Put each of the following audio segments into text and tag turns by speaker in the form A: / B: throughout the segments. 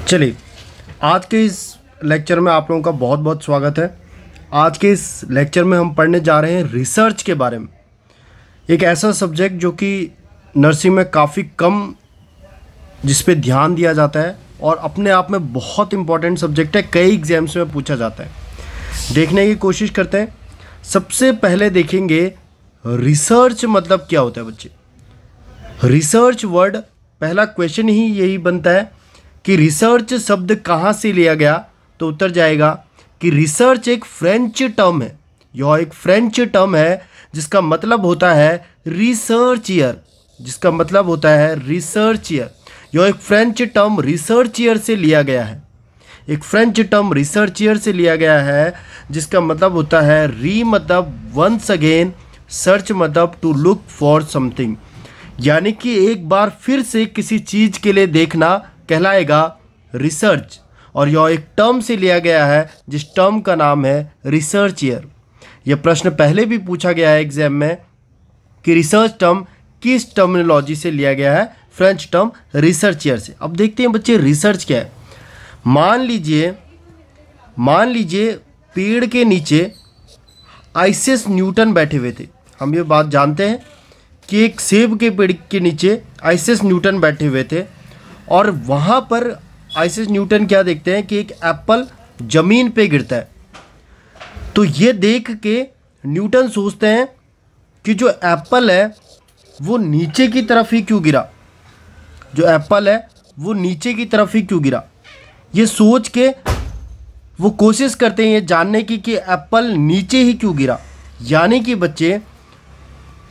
A: चलिए, आज के इस लेक्चर में आप लोगों का बहुत बहुत स्वागत है। आज के इस लेक्चर में हम पढ़ने जा रहे हैं रिसर्च के बारे में। एक ऐसा सब्जेक्ट जो कि नर्सिंग में काफ़ी कम जिस पे ध्यान दिया जाता है और अपने आप में बहुत इम्पॉर्टेंट सब्जेक्ट है। कई एग्जाम्स में पूछा जाता है। देखने की कोशिश करते हैं। सबसे पहले देखेंगे रिसर्च मतलब क्या होता है बच्चे। रिसर्च वर्ड, पहला क्वेश्चन ही यही बनता है कि रिसर्च शब्द कहाँ से लिया गया, तो उत्तर जाएगा कि रिसर्च एक फ्रेंच टर्म है। यह एक फ्रेंच टर्म है जिसका मतलब होता है रिसर्चियर, जिसका मतलब होता है रिसर्चियर। यह एक फ्रेंच टर्म रिसर्चियर से लिया गया है। एक फ्रेंच टर्म रिसर्चियर से लिया गया है जिसका मतलब होता है री मतलब वंस अगेन, सर्च मतलब टू लुक फॉर समथिंग, यानी कि एक बार फिर से किसी चीज़ के लिए देखना कहलाएगा रिसर्च। और यह एक टर्म से लिया गया है जिस टर्म का नाम है रिसर्चियर। यह प्रश्न पहले भी पूछा गया है एग्जाम में कि रिसर्च टर्म किस टर्मिनोलॉजी से लिया गया है, फ्रेंच टर्म रिसर्चियर से। अब देखते हैं बच्चे रिसर्च क्या है। मान लीजिए पेड़ के नीचे आइसेस न्यूटन बैठे हुए थे। हम ये बात जानते हैं कि एक सेब के पेड़ के नीचे आइसेस न्यूटन बैठे हुए थे और वहाँ पर आइसेस न्यूटन क्या देखते हैं कि एक एप्पल ज़मीन पे गिरता है। तो ये देख के न्यूटन सोचते हैं कि जो एप्पल है वो नीचे की तरफ ही क्यों गिरा, जो एप्पल है वो नीचे की तरफ ही क्यों गिरा। ये सोच के वो कोशिश करते हैं ये जानने की कि एप्पल नीचे ही क्यों गिरा। यानी कि बच्चे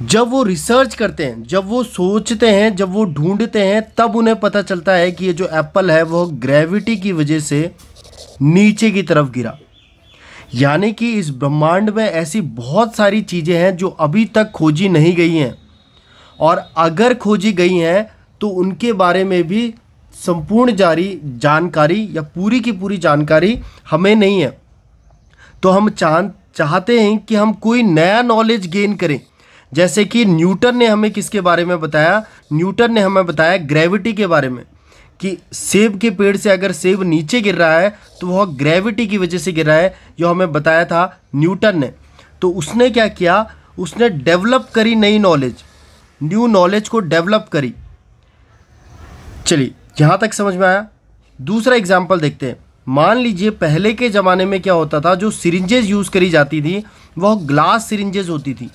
A: जब वो रिसर्च करते हैं, जब वो सोचते हैं, जब वो ढूंढते हैं, तब उन्हें पता चलता है कि ये जो एप्पल है वो ग्रेविटी की वजह से नीचे की तरफ गिरा। यानी कि इस ब्रह्मांड में ऐसी बहुत सारी चीज़ें हैं जो अभी तक खोजी नहीं गई हैं, और अगर खोजी गई हैं तो उनके बारे में भी संपूर्ण जानकारी या पूरी की पूरी जानकारी हमें नहीं है। तो हम चाहते हैं कि हम कोई नया नॉलेज गेन करें। जैसे कि न्यूटन ने हमें किसके बारे में बताया, न्यूटन ने हमें बताया ग्रेविटी के बारे में, कि सेब के पेड़ से अगर सेब नीचे गिर रहा है तो वह ग्रेविटी की वजह से गिर रहा है। जो हमें बताया था न्यूटन ने। तो उसने क्या किया, उसने डेवलप करी नई नॉलेज, न्यू नॉलेज को डेवलप करी। चलिए, यहाँ तक समझ में आया। दूसरा एग्जाम्पल देखते हैं। मान लीजिए पहले के ज़माने में क्या होता था, जो सिरिंजेस यूज़ करी जाती थी वह ग्लास सिरिंजेस होती थी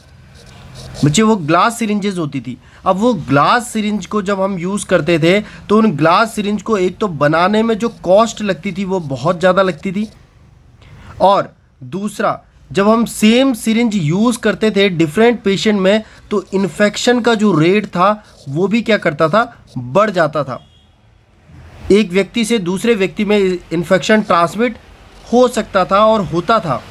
A: बच्चे, वो ग्लास सिरिंजेस होती थी। अब वो ग्लास सिरिंज को जब हम यूज़ करते थे तो उन ग्लास सिरिंज को एक तो बनाने में जो कॉस्ट लगती थी वो बहुत ज़्यादा लगती थी, और दूसरा जब हम सेम सिरिंज यूज़ करते थे डिफरेंट पेशेंट में तो इन्फेक्शन का जो रेट था वो भी क्या करता था, बढ़ जाता था। एक व्यक्ति से दूसरे व्यक्ति में इन्फेक्शन ट्रांसमिट हो सकता था और होता था।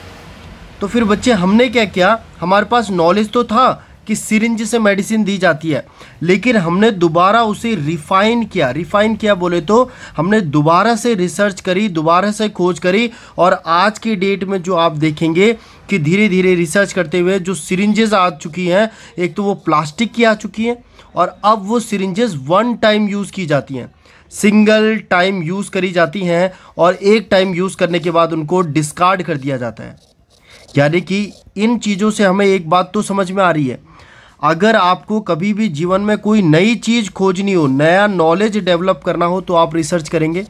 A: तो फिर बच्चे हमने क्या किया, हमारे पास नॉलेज तो था कि सिरिंज से मेडिसिन दी जाती है, लेकिन हमने दोबारा उसे रिफ़ाइन किया बोले तो हमने दोबारा से रिसर्च करी, दोबारा से खोज करी। और आज की डेट में जो आप देखेंगे कि धीरे धीरे रिसर्च करते हुए जो सिरिंजेस आ चुकी हैं, एक तो वो प्लास्टिक की आ चुकी हैं और अब वो सिरिंजेस वन टाइम यूज़ की जाती हैं, सिंगल टाइम यूज़ करी जाती हैं और एक टाइम यूज़ करने के बाद उनको डिस्कार्ड कर दिया जाता है। यानी कि इन चीज़ों से हमें एक बात तो समझ में आ रही है, अगर आपको कभी भी जीवन में कोई नई चीज़ खोजनी हो, नया नॉलेज डेवलप करना हो तो आप रिसर्च करेंगे।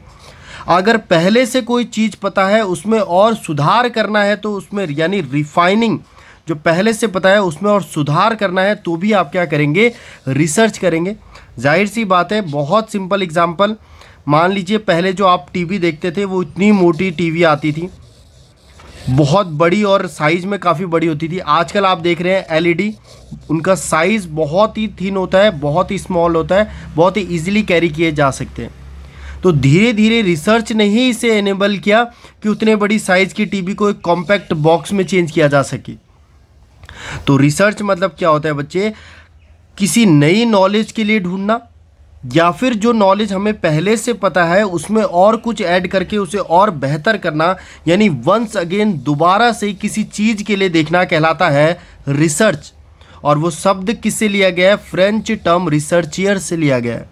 A: अगर पहले से कोई चीज़ पता है उसमें और सुधार करना है तो उसमें यानी रिफाइनिंग, जो पहले से पता है उसमें और सुधार करना है तो भी आप क्या करेंगे, रिसर्च करेंगे। जाहिर सी बात है, बहुत सिंपल एग्जाम्पल। मान लीजिए पहले जो आप टीवी देखते थे वो इतनी मोटी टीवी आती थी, बहुत बड़ी और साइज़ में काफ़ी बड़ी होती थी। आजकल आप देख रहे हैं एलईडी, उनका साइज़ बहुत ही थिन होता है, बहुत ही स्मॉल होता है, बहुत ही इजीली कैरी किए जा सकते हैं। तो धीरे धीरे रिसर्च ने ही इसे एनेबल किया कि उतने बड़ी साइज़ की टीवी को एक कॉम्पैक्ट बॉक्स में चेंज किया जा सके। तो रिसर्च मतलब क्या होता है बच्चे, किसी नई नॉलेज के लिए ढूंढना, या फिर जो नॉलेज हमें पहले से पता है उसमें और कुछ ऐड करके उसे और बेहतर करना, यानी वंस अगेन दोबारा से किसी चीज़ के लिए देखना कहलाता है रिसर्च। और वो शब्द किससे लिया गया है, फ्रेंच टर्म रिसर्चियर से लिया गया है।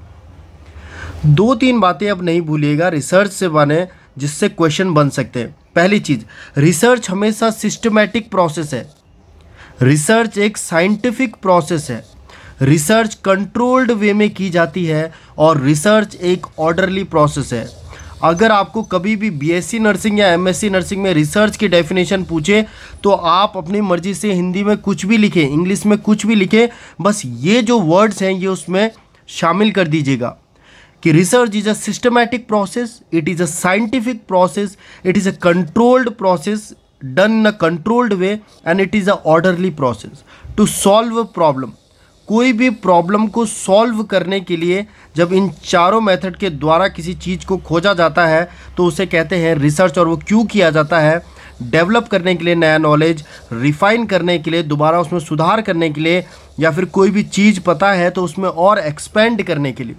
A: 2-3 बातें अब नहीं भूलिएगा रिसर्च से बने, जिससे क्वेश्चन बन सकते हैं। पहली चीज़, रिसर्च हमेशा सिस्टमैटिक प्रोसेस है। रिसर्च एक साइंटिफिक प्रोसेस है। रिसर्च कंट्रोल्ड वे में की जाती है और रिसर्च एक ऑर्डरली प्रोसेस है। अगर आपको कभी भी बीएससी नर्सिंग या एमएससी नर्सिंग में रिसर्च की डेफिनेशन पूछे तो आप अपनी मर्जी से हिंदी में कुछ भी लिखें, इंग्लिश में कुछ भी लिखें, बस ये जो वर्ड्स हैं ये उसमें शामिल कर दीजिएगा कि research is a systematic process, it is a scientific process, it is a controlled process done in a controlled way and it is a orderly process to solve a problem. कोई भी problem को solve करने के लिए जब इन चारों method के द्वारा किसी चीज़ को खोजा जाता है तो उसे कहते हैं रिसर्च। और वो क्यों किया जाता है? डेवलप करने के लिए नया नॉलेज, रिफाइन करने के लिए, दोबारा उसमें सुधार करने के लिए, या फिर कोई भी चीज़ पता है तो उसमें और एक्सपेंड करने के लिए।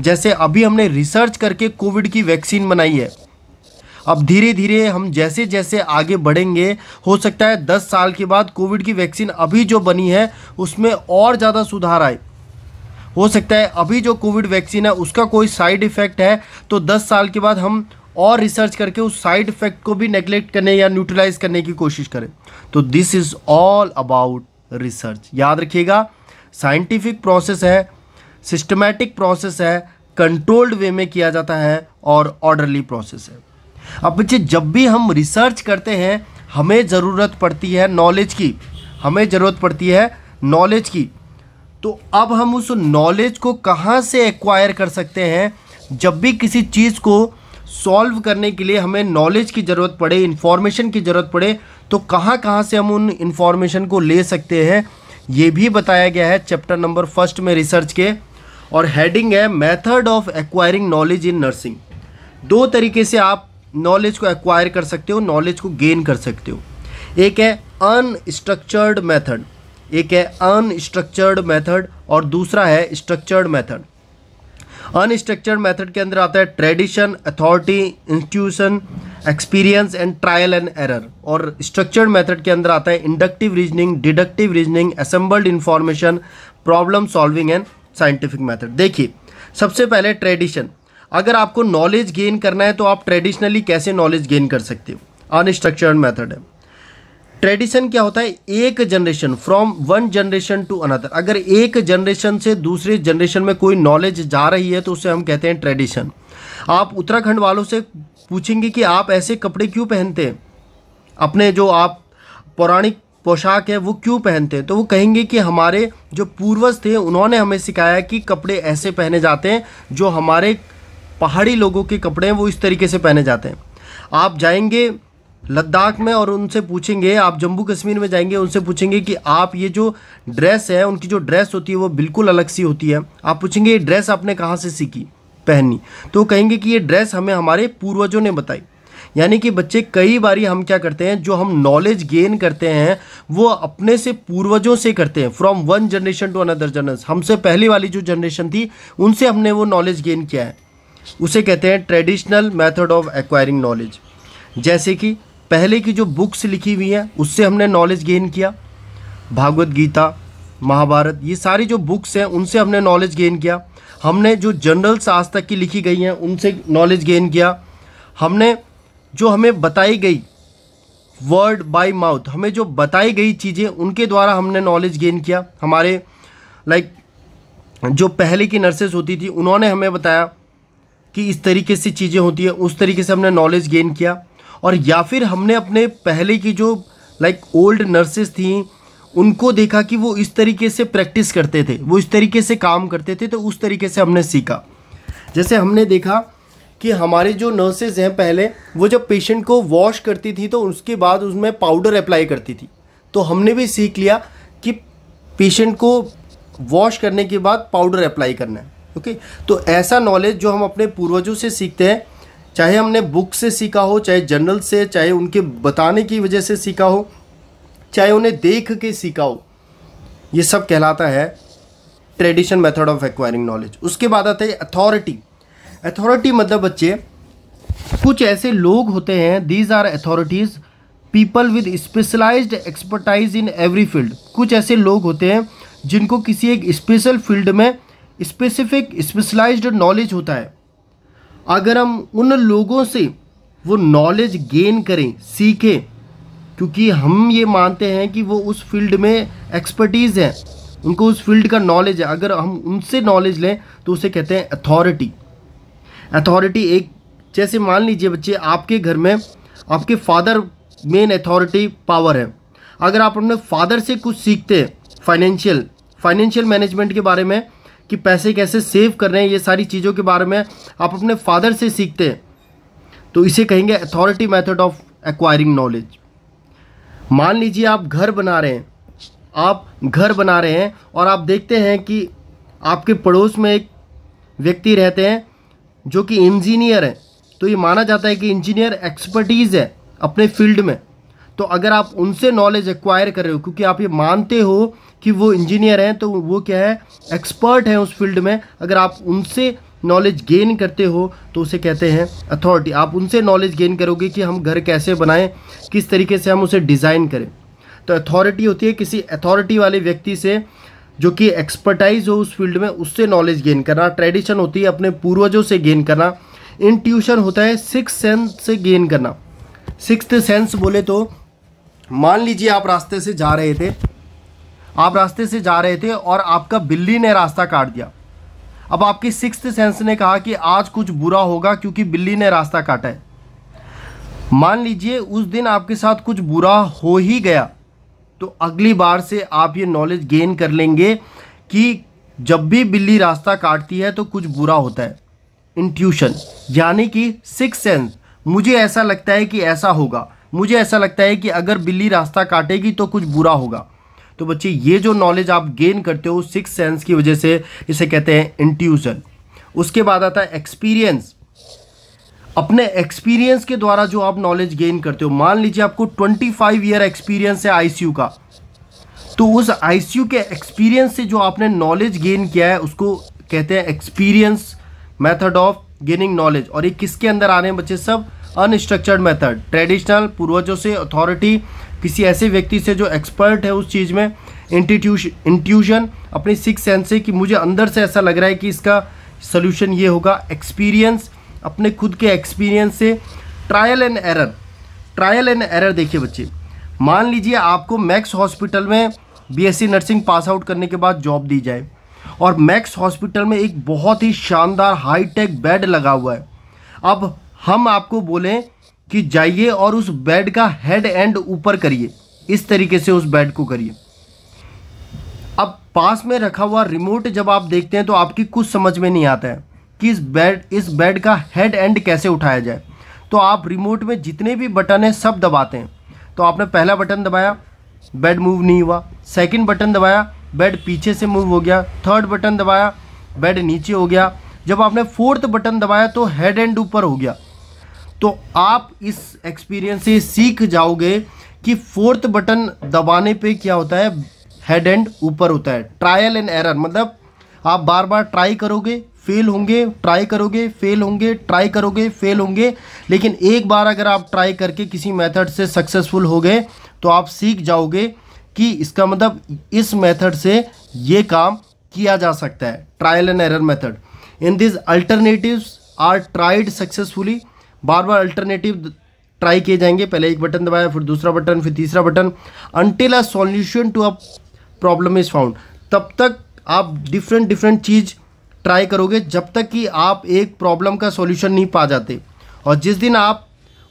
A: जैसे अभी हमने रिसर्च करके कोविड की वैक्सीन बनाई है। अब धीरे धीरे हम जैसे जैसे आगे बढ़ेंगे, हो सकता है 10 साल के बाद कोविड की वैक्सीन अभी जो बनी है उसमें और ज़्यादा सुधार आए। हो सकता है अभी जो कोविड वैक्सीन है उसका कोई साइड इफ़ेक्ट है तो 10 साल के बाद हम और रिसर्च करके उस साइड इफ़ेक्ट को भी नेगलेक्ट करने या न्यूट्रलाइज करने की कोशिश करें। तो this is all about research. याद रखिएगा, साइंटिफिक प्रोसेस है, सिस्टमैटिक प्रोसेस है, कंट्रोल्ड वे में किया जाता है और ऑर्डरली प्रोसेस है। अब बच्चे, जब भी हम रिसर्च करते हैं हमें ज़रूरत पड़ती है नॉलेज की, हमें ज़रूरत पड़ती है नॉलेज की। तो अब हम उस नॉलेज को कहाँ से एक्वायर कर सकते हैं? जब भी किसी चीज़ को सॉल्व करने के लिए हमें नॉलेज की ज़रूरत पड़े, इंफॉर्मेशन की ज़रूरत पड़े, तो कहाँ कहाँ से हम उन इंफॉर्मेशन को ले सकते हैं ये भी बताया गया है चैप्टर नंबर 1 में रिसर्च के। और हेडिंग है method of acquiring knowledge in nursing. 2 तरीके से आप नॉलेज को एक्वायर कर सकते हो, नॉलेज को गेन कर सकते हो। एक है अनस्ट्रक्चर्ड मेथड, एक है अनस्ट्रक्चर्ड मेथड और दूसरा है स्ट्रक्चर्ड मेथड। अनस्ट्रक्चर्ड मेथड के अंदर आता है tradition, authority, institution, experience and trial and error. और स्ट्रक्चर्ड मेथड के अंदर आता है inductive reasoning, deductive reasoning, assembled information, problem solving and scientific method. देखिए, सबसे पहले ट्रेडिशन। अगर आपको नॉलेज गेन करना है तो आप ट्रेडिशनली कैसे नॉलेज गेन कर सकते हो? अनस्ट्रक्चर्ड मेथड है। ट्रेडिशन क्या होता है? एक generation, from one generation to another. अगर एक जनरेशन से दूसरे जनरेशन में कोई नॉलेज जा रही है तो उसे हम कहते हैं ट्रेडिशन। आप उत्तराखंड वालों से पूछेंगे कि आप ऐसे कपड़े क्यों पहनते हैं, अपने जो आप पौराणिक पोशाक है वो क्यों पहनते हैं, तो वो कहेंगे कि हमारे जो पूर्वज थे उन्होंने हमें सिखाया कि कपड़े ऐसे पहने जाते हैं, जो हमारे पहाड़ी लोगों के कपड़े हैं वो इस तरीके से पहने जाते हैं। आप जाएंगे लद्दाख में और उनसे पूछेंगे, आप जम्मू कश्मीर में जाएंगे उनसे पूछेंगे कि आप ये जो ड्रेस है, उनकी जो ड्रेस होती है वो बिल्कुल अलग सी होती है। आप पूछेंगे ये ड्रेस आपने कहाँ से सीखी, पहनी, तो कहेंगे कि ये ड्रेस हमें हमारे पूर्वजों ने बताई। यानी कि बच्चे, कई बारी हम क्या करते हैं, जो हम नॉलेज गेन करते हैं वो अपने से पूर्वजों से करते हैं, from one generation to another generation. हमसे पहले वाली जो जनरेशन थी उनसे हमने वो नॉलेज गेन किया है, उसे कहते हैं traditional method of acquiring knowledge. जैसे कि पहले की जो बुक्स लिखी हुई हैं उससे हमने नॉलेज गेन किया, भागवत गीता, महाभारत, ये सारी जो बुक्स हैं उनसे हमने नॉलेज गेन किया। हमने जो जर्नल्स आज तक की लिखी गई हैं उनसे नॉलेज गेन किया। हमने जो हमें बताई गई वर्ड बाय माउथ, हमें जो बताई गई चीज़ें उनके द्वारा हमने नॉलेज गेन किया। हमारे जो पहले की नर्सेज होती थी उन्होंने हमें बताया कि इस तरीके से चीज़ें होती है, उस तरीके से हमने नॉलेज गेन किया। और या फिर हमने अपने पहले की जो ओल्ड नर्सेज थी उनको देखा कि वो इस तरीके से प्रैक्टिस करते थे, वो इस तरीके से काम करते थे, तो उस तरीके से हमने सीखा। जैसे हमने देखा कि हमारे जो नर्सेज हैं पहले, वो जब पेशेंट को वॉश करती थी तो उसके बाद उसमें पाउडर अप्लाई करती थी, तो हमने भी सीख लिया कि पेशेंट को वॉश करने के बाद पाउडर अप्लाई करना है। ओके, तो ऐसा नॉलेज जो हम अपने पूर्वजों से सीखते हैं, चाहे हमने बुक से सीखा हो, चाहे जर्नल से, चाहे उनके बताने की वजह से सीखा हो, चाहे उन्हें देख के सीखा हो, ये सब कहलाता है tradition method of acquiring knowledge. उसके बाद आता है अथॉरिटी। अथॉरिटी मतलब बच्चे, कुछ ऐसे लोग होते हैं, these are authorities, people with specialised expertise in every field. कुछ ऐसे लोग होते हैं जिनको किसी एक स्पेशल फील्ड में स्पेसिफिक स्पेशलाइज्ड नॉलेज होता है। अगर हम उन लोगों से वो नॉलेज गेन करें, सीखें, क्योंकि हम ये मानते हैं कि वो उस फील्ड में एक्सपर्टीज़ है, उनको उस फील्ड का नॉलेज है, अगर हम उनसे नॉलेज लें तो उसे कहते हैं अथॉरिटी। अथॉरिटी एक, जैसे मान लीजिए बच्चे, आपके घर में आपके फादर मेन अथॉरिटी पावर है। अगर आप अपने फादर से कुछ सीखते हैं फाइनेंशियल मैनेजमेंट के बारे में, कि पैसे कैसे सेव कर रहे हैं, ये सारी चीज़ों के बारे में आप अपने फादर से सीखते हैं, तो इसे कहेंगे authority method of acquiring knowledge. मान लीजिए आप घर बना रहे हैं और आप देखते हैं कि आपके पड़ोस में एक व्यक्ति रहते हैं जो कि इंजीनियर है, तो ये माना जाता है कि इंजीनियर एक्सपर्टीज़ है अपने फील्ड में। तो अगर आप उनसे नॉलेज एक्वायर कर रहे हो, क्योंकि आप ये मानते हो कि वो इंजीनियर हैं, तो वो क्या है, एक्सपर्ट हैं उस फील्ड में, अगर आप उनसे नॉलेज गेन करते हो तो उसे कहते हैं अथॉरिटी। आप उनसे नॉलेज गेन करोगे कि हम घर कैसे बनाएं, किस तरीके से हम उसे डिज़ाइन करें। तो अथॉरिटी होती है किसी अथॉरिटी वाले व्यक्ति से जो कि एक्सपर्टाइज हो उस फील्ड में, उससे नॉलेज गेन करना। ट्रेडिशन होती है अपने पूर्वजों से गेन करना। इंट्यूशन होता है सिक्स्थ सेंस से गेन करना। सिक्स्थ सेंस बोले तो मान लीजिए आप रास्ते से जा रहे थे और आपका बिल्ली ने रास्ता काट दिया। अब आपकी सिक्स्थ सेंस ने कहा कि आज कुछ बुरा होगा क्योंकि बिल्ली ने रास्ता काटा है। मान लीजिए उस दिन आपके साथ कुछ बुरा हो ही गया, तो अगली बार से आप ये नॉलेज गेन कर लेंगे कि जब भी बिल्ली रास्ता काटती है तो कुछ बुरा होता है। इंट्यूशन यानी कि सिक्स्थ सेंस, मुझे ऐसा लगता है कि ऐसा होगा, मुझे ऐसा लगता है कि अगर बिल्ली रास्ता काटेगी तो कुछ बुरा होगा। तो बच्चे ये जो नॉलेज आप गेन करते हो सिक्स्थ सेंस की वजह से, इसे कहते हैं इंट्यूशन। उसके बाद आता है एक्सपीरियंस। अपने एक्सपीरियंस के द्वारा जो आप नॉलेज गेन करते हो, मान लीजिए आपको 25 ईयर एक्सपीरियंस है आईसीयू का, तो उस आईसीयू के एक्सपीरियंस से जो आपने नॉलेज गेन किया है उसको कहते हैं experience method of gaining knowledge. और ये किसके अंदर आ रहे हैं बच्चे, सब अनस्ट्रक्चर्ड मेथड, ट्रेडिशनल, पूर्वजों से, अथॉरिटी, किसी ऐसे व्यक्ति से जो एक्सपर्ट है उस चीज़ में। इंट्यूशन अपनी सिक्स्थ सेंस से कि मुझे अंदर से ऐसा लग रहा है कि इसका सल्यूशन ये होगा। एक्सपीरियंस अपने खुद के एक्सपीरियंस से। ट्रायल एंड एरर देखिए बच्चे, मान लीजिए आपको मैक्स हॉस्पिटल में बीएससी नर्सिंग पास आउट करने के बाद जॉब दी जाए और मैक्स हॉस्पिटल में एक बहुत ही शानदार हाईटेक बेड लगा हुआ है। अब हम आपको बोलें कि जाइए और उस बेड का हेड एंड ऊपर करिए, इस तरीके से उस बेड को करिए। अब पास में रखा हुआ रिमोट जब आप देखते हैं तो आपकी कुछ समझ में नहीं आता है कि इस बेड का हेड एंड कैसे उठाया जाए। तो आप रिमोट में जितने भी बटन हैं सब दबाते हैं। तो आपने पहला बटन दबाया, बेड मूव नहीं हुआ। सेकंड बटन दबाया, बेड पीछे से मूव हो गया। थर्ड बटन दबाया, बेड नीचे हो गया। जब आपने फोर्थ बटन दबाया तो हेड एंड ऊपर हो गया। तो आप इस एक्सपीरियंस से सीख जाओगे कि फोर्थ बटन दबाने पे क्या होता है, हेड एंड ऊपर होता है। ट्रायल एंड एरर मतलब आप बार बार ट्राई करोगे, फेल होंगे, ट्राई करोगे, फेल होंगे, ट्राई करोगे, फेल होंगे, लेकिन एक बार अगर आप ट्राई करके किसी मेथड से सक्सेसफुल हो गए तो आप सीख जाओगे कि इसका मतलब इस मेथड से ये काम किया जा सकता है। Trial and error method. In this alternatives are tried successfully. बार बार अल्टरनेटिव ट्राई किए जाएंगे, पहले एक बटन दबाया, फिर दूसरा बटन, फिर तीसरा button, until a solution to a problem is found. तब तक आप डिफरेंट चीज़ ट्राई करोगे जब तक कि आप एक प्रॉब्लम का सॉल्यूशन नहीं पा जाते। और जिस दिन आप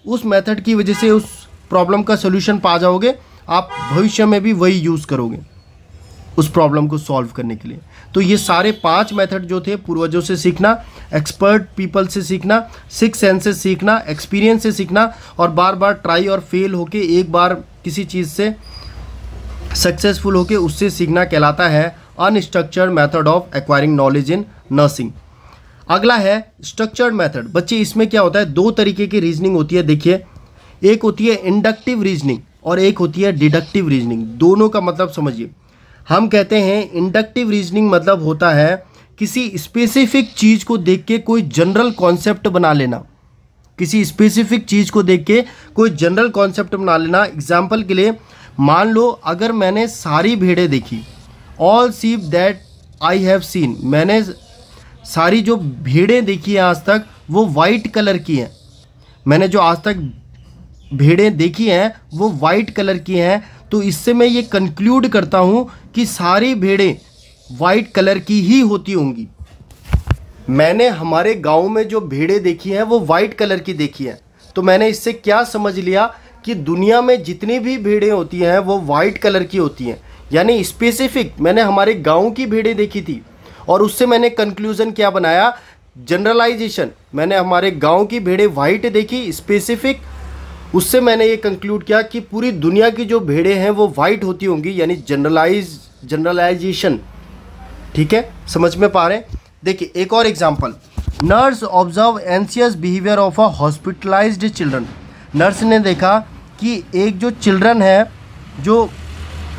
A: उस मेथड की वजह से उस प्रॉब्लम का सॉल्यूशन पा जाओगे, आप भविष्य में भी वही यूज़ करोगे उस प्रॉब्लम को सॉल्व करने के लिए। तो ये सारे 5 मेथड जो थे, पूर्वजों से सीखना, एक्सपर्ट पीपल से सीखना, सिक्स सेंस से सीखना, एक्सपीरियंस से सीखना और बार बार ट्राई और फेल होके एक बार किसी चीज़ से सक्सेसफुल होके उससे सीखना कहलाता है unstructured method of acquiring knowledge in nursing. अगला है स्ट्रक्चर्ड मेथड। बच्चे इसमें क्या होता है, 2 तरीके की रीजनिंग होती है। देखिए, एक होती है इंडक्टिव रीजनिंग और एक होती है डिडक्टिव रीजनिंग। दोनों का मतलब समझिए। हम कहते हैं इंडक्टिव रीजनिंग मतलब होता है किसी स्पेसिफिक चीज़ को देख के कोई जनरल कॉन्सेप्ट बना लेना। किसी स्पेसिफिक चीज़ को देख के कोई जनरल कॉन्सेप्ट बना लेना। एग्जाम्पल के लिए मान लो अगर मैंने सारी भेड़ें देखी, all sheep that I have seen, मैंने सारी जो भेड़ें देखी हैं आज तक वो वाइट कलर की हैं। मैंने जो आज तक भेड़ें देखी हैं वो वाइट कलर की हैं, तो इससे मैं ये कंक्लूड करता हूँ कि सारी भेड़ें वाइट कलर की ही होती होंगी। मैंने हमारे गांव में जो भेड़ें देखी हैं वो वाइट कलर की देखी हैं, तो मैंने इससे क्या समझ लिया कि दुनिया में जितनी भी भेड़ें होती हैं वो वाइट कलर की होती हैं। यानी स्पेसिफिक मैंने हमारे गांव की भेड़ें देखी थी और उससे मैंने कंक्लूजन क्या बनाया, जनरलाइजेशन। मैंने हमारे गांव की भेड़ें वाइट देखी स्पेसिफिक, उससे मैंने ये कंक्लूड किया कि पूरी दुनिया की जो भेड़ें हैं वो वाइट होती होंगी, यानी जनरलाइजेशन। ठीक है, समझ में पा रहे हैं। देखिए एक और example, nurse observe anxious behaviour of a hospitalised children. Nurse ने देखा कि एक जो चिल्ड्रन है जो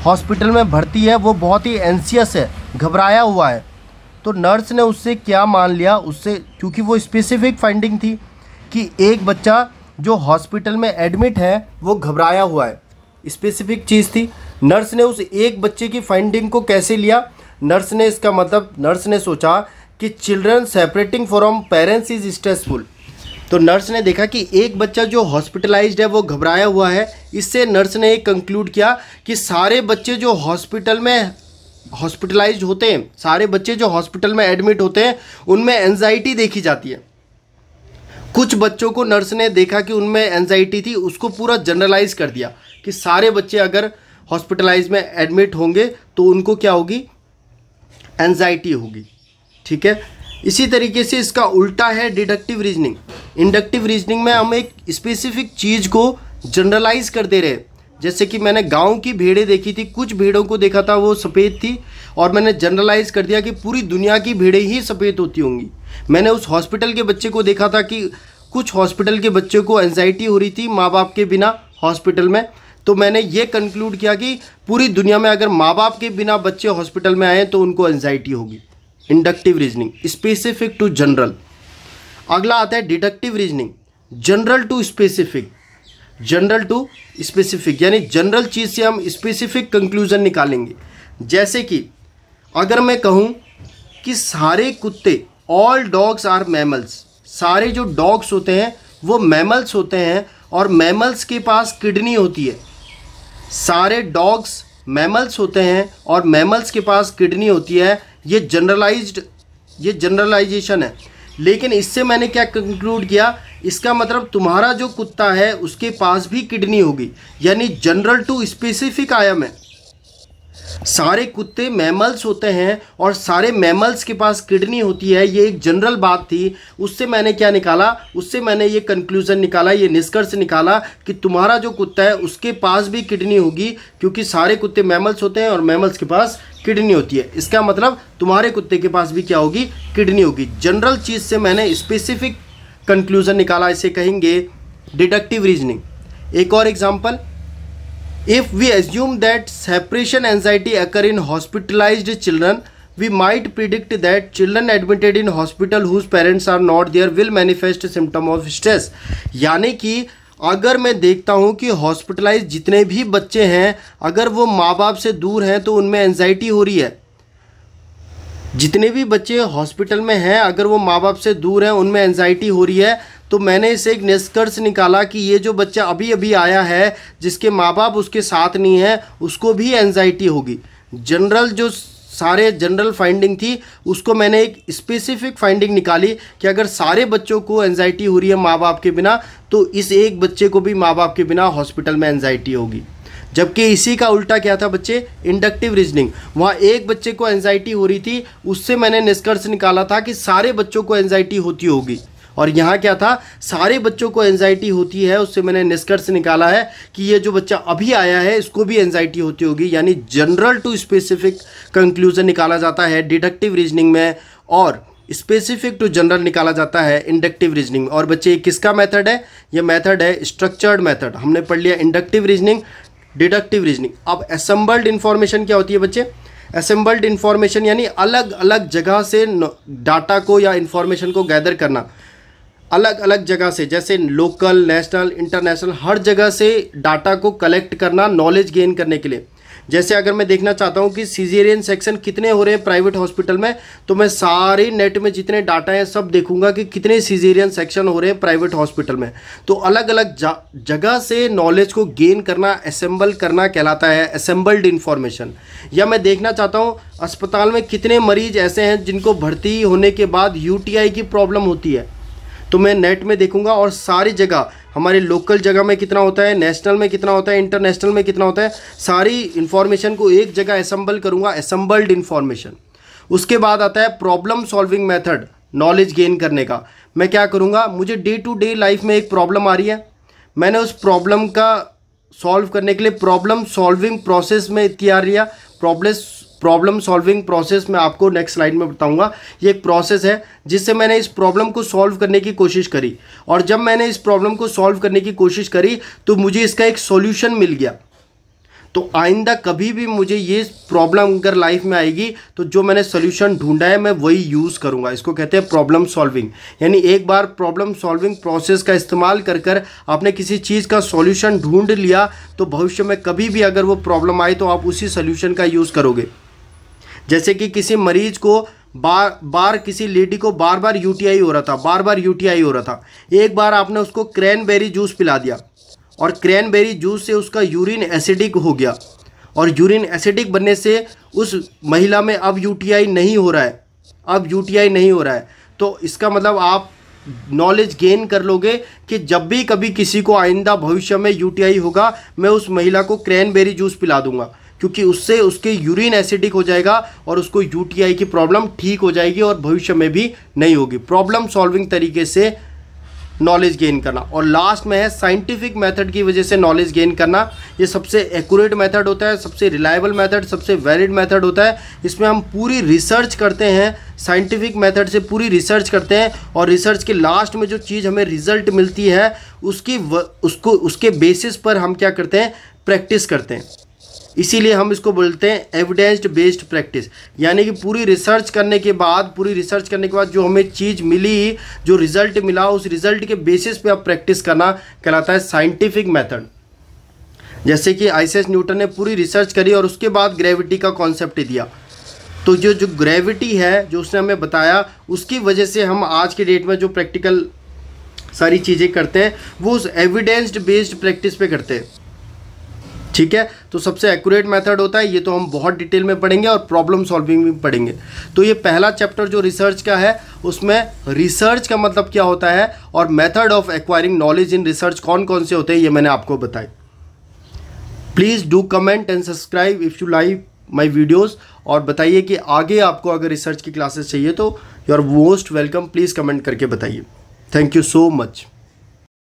A: हॉस्पिटल में भर्ती है वो बहुत ही एंशियस है, घबराया हुआ है। तो नर्स ने उससे क्या मान लिया, उससे, क्योंकि वो स्पेसिफिक फाइंडिंग थी कि एक बच्चा जो हॉस्पिटल में एडमिट है वो घबराया हुआ है, स्पेसिफिक चीज़ थी। नर्स ने उस एक बच्चे की फाइंडिंग को कैसे लिया, नर्स ने इसका मतलब नर्स ने सोचा कि children separating from parents is stressful. तो नर्स ने देखा कि एक बच्चा जो हॉस्पिटलाइज्ड है वो घबराया हुआ है, इससे नर्स ने एक कंक्लूड किया कि सारे बच्चे जो हॉस्पिटल में हॉस्पिटलाइज्ड होते हैं, सारे बच्चे जो हॉस्पिटल में एडमिट होते हैं उनमें एंजाइटी देखी जाती है। कुछ बच्चों को नर्स ने देखा कि उनमें एंजाइटी थी, उसको पूरा जनरलाइज कर दिया कि सारे बच्चे अगर हॉस्पिटलाइज में एडमिट होंगे तो उनको क्या होगी, एंजाइटी होगी। ठीक है, इसी तरीके से इसका उल्टा है डिडक्टिव रीजनिंग। इंडक्टिव रीजनिंग में हम एक स्पेसिफिक चीज़ को जनरलाइज कर दे रहे हैं। जैसे कि मैंने गांव की भेड़ें देखी थी, कुछ भेड़ों को देखा था वो सफ़ेद थी और मैंने जनरलाइज कर दिया कि पूरी दुनिया की भेड़ें ही सफ़ेद होती होंगी। मैंने उस हॉस्पिटल के बच्चे को देखा था कि कुछ हॉस्पिटल के बच्चों को एंजाइटी हो रही थी माँ बाप के बिना हॉस्पिटल में, तो मैंने ये कंक्लूड किया कि पूरी दुनिया में अगर माँ बाप के बिना बच्चे हॉस्पिटल में आए तो उनको एंजाइटी होगी। Inductive reasoning, specific to general. अगला आता है deductive reasoning, general to specific. General to specific यानी जनरल चीज़ से हम स्पेसिफिक कंक्लूजन निकालेंगे। जैसे कि अगर मैं कहूँ कि सारे कुत्ते, ऑल डॉग्स आर मैमल्स, सारे जो डॉग्स होते हैं वो मैमल्स होते हैं और मैमल्स के पास किडनी होती है। सारे डॉग्स मैमल्स होते हैं और मैमल्स के पास किडनी होती है। ये जनरलाइजेशन है। लेकिन इससे मैंने क्या कंक्लूड किया, इसका मतलब तुम्हारा जो कुत्ता है उसके पास भी किडनी होगी, यानी जनरल टू स्पेसिफिक आया मैं। सारे कुत्ते मैमल्स होते हैं और सारे मैमल्स के पास किडनी होती है, ये एक जनरल बात थी। उससे मैंने क्या निकाला, उससे मैंने ये कंक्लूजन निकाला, ये निष्कर्ष निकाला कि तुम्हारा जो कुत्ता है उसके पास भी किडनी होगी, क्योंकि सारे कुत्ते मैमल्स होते हैं और मैमल्स के पास किडनी होती है। इसका मतलब तुम्हारे कुत्ते के पास भी क्या होगी, किडनी होगी। जनरल चीज़ से मैंने स्पेसिफिक कंक्लूजन निकाला, इसे कहेंगे डिडक्टिव रीजनिंग। एक और example, if we assume that separation anxiety occur in hospitalized children, we might predict that children admitted in hospital whose parents are not there will manifest symptom of stress। यानी कि अगर मैं देखता हूँ कि hospitalise जितने भी बच्चे हैं अगर वो माँ बाप से दूर हैं तो उनमें एंजाइटी हो रही है। जितने भी बच्चे हॉस्पिटल में हैं अगर वो माँ बाप से दूर हैं उनमें एंजाइटी हो रही है। तो मैंने इसे एक निष्कर्ष निकाला कि ये जो बच्चा अभी अभी आया है जिसके माँ बाप उसके साथ नहीं है उसको भी एंजाइटी होगी। जनरल जो सारे जनरल फाइंडिंग थी उसको मैंने एक स्पेसिफिक फाइंडिंग निकाली कि अगर सारे बच्चों को एंजाइटी हो रही है माँ बाप के बिना तो इस एक बच्चे को भी माँ बाप के बिना हॉस्पिटल में एंजाइटी होगी। जबकि इसी का उल्टा क्या था बच्चे, इंडक्टिव रीजनिंग। वहाँ एक बच्चे को एंजाइटी हो रही थी, उससे मैंने निष्कर्ष निकाला था कि सारे बच्चों को एंजाइटी होती होगी। और यहाँ क्या था, सारे बच्चों को एंजाइटी होती है, उससे मैंने निष्कर्ष निकाला है कि ये जो बच्चा अभी आया है इसको भी एंजाइटी होती होगी। यानी जनरल टू स्पेसिफिक कंक्लूजन निकाला जाता है डिडक्टिव रीजनिंग में और स्पेसिफिक टू जनरल निकाला जाता है इंडक्टिव रीजनिंग। और बच्चे ये किसका मेथड है, ये मेथड है स्ट्रक्चर्ड मेथड। हमने पढ़ लिया इंडक्टिव रीजनिंग, डिडक्टिव रीजनिंग। अब असेंबल्ड इन्फॉर्मेशन क्या होती है बच्चे, असेंबल्ड इन्फॉर्मेशन यानी अलग अलग जगह से डाटा को या इन्फॉर्मेशन को गैदर करना, अलग अलग जगह से, जैसे लोकल, नेशनल, इंटरनेशनल, हर जगह से डाटा को कलेक्ट करना नॉलेज गेन करने के लिए। जैसे अगर मैं देखना चाहता हूँ कि सीजेरियन सेक्शन कितने हो रहे हैं प्राइवेट हॉस्पिटल में, तो मैं सारे नेट में जितने डाटा हैं सब देखूंगा कि कितने सीजेरियन सेक्शन हो रहे हैं प्राइवेट हॉस्पिटल में। तो अलग अलग जगह से नॉलेज को गेन करना, असेंबल करना कहलाता है असेंबल्ड इन्फॉर्मेशन। या मैं देखना चाहता हूँ अस्पताल में कितने मरीज ऐसे हैं जिनको भर्ती होने के बाद यूटीआई की प्रॉब्लम होती है, तो मैं नेट में देखूंगा और सारी जगह हमारे लोकल जगह में कितना होता है, नेशनल में कितना होता है, इंटरनेशनल में कितना होता है, सारी इन्फॉर्मेशन को एक जगह असेंबल करूंगा, असेंबल्ड इन्फॉर्मेशन। उसके बाद आता है problem solving method, knowledge gain करने का। मैं क्या करूंगा, मुझे डे टू डे लाइफ में एक प्रॉब्लम आ रही है, मैंने उस प्रॉब्लम का सॉल्व करने के लिए प्रॉब्लम सॉल्विंग प्रोसेस में तैयार लिया। प्रॉब्लम सॉल्विंग प्रोसेस मैं आपको नेक्स्ट स्लाइड में बताऊंगा। ये एक प्रोसेस है जिससे मैंने इस प्रॉब्लम को सॉल्व करने की कोशिश करी, और जब मैंने इस प्रॉब्लम को सॉल्व करने की कोशिश करी तो मुझे इसका एक सॉल्यूशन मिल गया। तो आइंदा कभी भी मुझे ये प्रॉब्लम अगर लाइफ में आएगी तो जो मैंने सॉल्यूशन ढूंढा है मैं वही यूज़ करूंगा। इसको कहते हैं प्रॉब्लम सॉल्विंग। यानी एक बार प्रॉब्लम सॉल्विंग प्रोसेस का इस्तेमाल कर कर आपने किसी चीज़ का सॉल्यूशन ढूंढ लिया तो भविष्य में कभी भी अगर वो प्रॉब्लम आए तो आप उसी सॉल्यूशन का यूज़ करोगे। जैसे कि किसी मरीज को किसी लेडी को बार बार यूटीआई हो रहा था, एक बार आपने उसको क्रैनबेरी जूस पिला दिया और क्रैनबेरी जूस से उसका यूरिन एसिडिक हो गया, और यूरिन एसिडिक बनने से उस महिला में अब यूटीआई नहीं हो रहा है। तो इसका मतलब आप नॉलेज गेन कर लोगे कि जब भी कभी किसी को आइंदा भविष्य में यूटीआई होगा मैं उस महिला को क्रैनबेरी जूस पिला दूंगा, क्योंकि उससे उसके यूरिन एसिडिक हो जाएगा और उसको यूटीआई की प्रॉब्लम ठीक हो जाएगी और भविष्य में भी नहीं होगी। प्रॉब्लम सॉल्विंग तरीके से नॉलेज गेन करना। और लास्ट में है साइंटिफिक मेथड की वजह से नॉलेज गेन करना। ये सबसे एक्यूरेट मेथड होता है, सबसे रिलायबल मेथड, सबसे वैलिड मेथड होता है। इसमें हम पूरी रिसर्च करते हैं, साइंटिफिक मेथड से पूरी रिसर्च करते हैं, और रिसर्च के लास्ट में जो चीज़ हमें रिजल्ट मिलती है उसके बेसिस पर हम क्या करते हैं, प्रैक्टिस करते हैं। इसीलिए हम इसको बोलते हैं एविडेंस बेस्ड प्रैक्टिस। यानी कि पूरी रिसर्च करने के बाद जो हमें चीज़ मिली, जो रिजल्ट मिला, उस रिजल्ट के बेसिस पे आप प्रैक्टिस करना कहलाता है साइंटिफिक मेथड। जैसे कि आइजैक न्यूटन ने पूरी रिसर्च करी और उसके बाद ग्रेविटी का कॉन्सेप्ट दिया, तो जो ग्रेविटी है जो उसने हमें बताया, उसकी वजह से हम आज के डेट में जो प्रैक्टिकल सारी चीज़ें करते हैं वो उस एविडेंस बेस्ड प्रैक्टिस पे करते हैं। ठीक है, तो सबसे एक्यूरेट मेथड होता है, ये तो हम बहुत डिटेल में पढ़ेंगे और प्रॉब्लम सॉल्विंग भी पढ़ेंगे। तो ये पहला चैप्टर जो रिसर्च का है उसमें रिसर्च का मतलब क्या होता है और method of acquiring knowledge in research कौन कौन से होते हैं ये मैंने आपको बताया। Please do comment and subscribe if you like my videos, और बताइए कि आगे आपको अगर रिसर्च की क्लासेस चाहिए तो you are most welcome. Please comment करके बताइए। Thank you so much.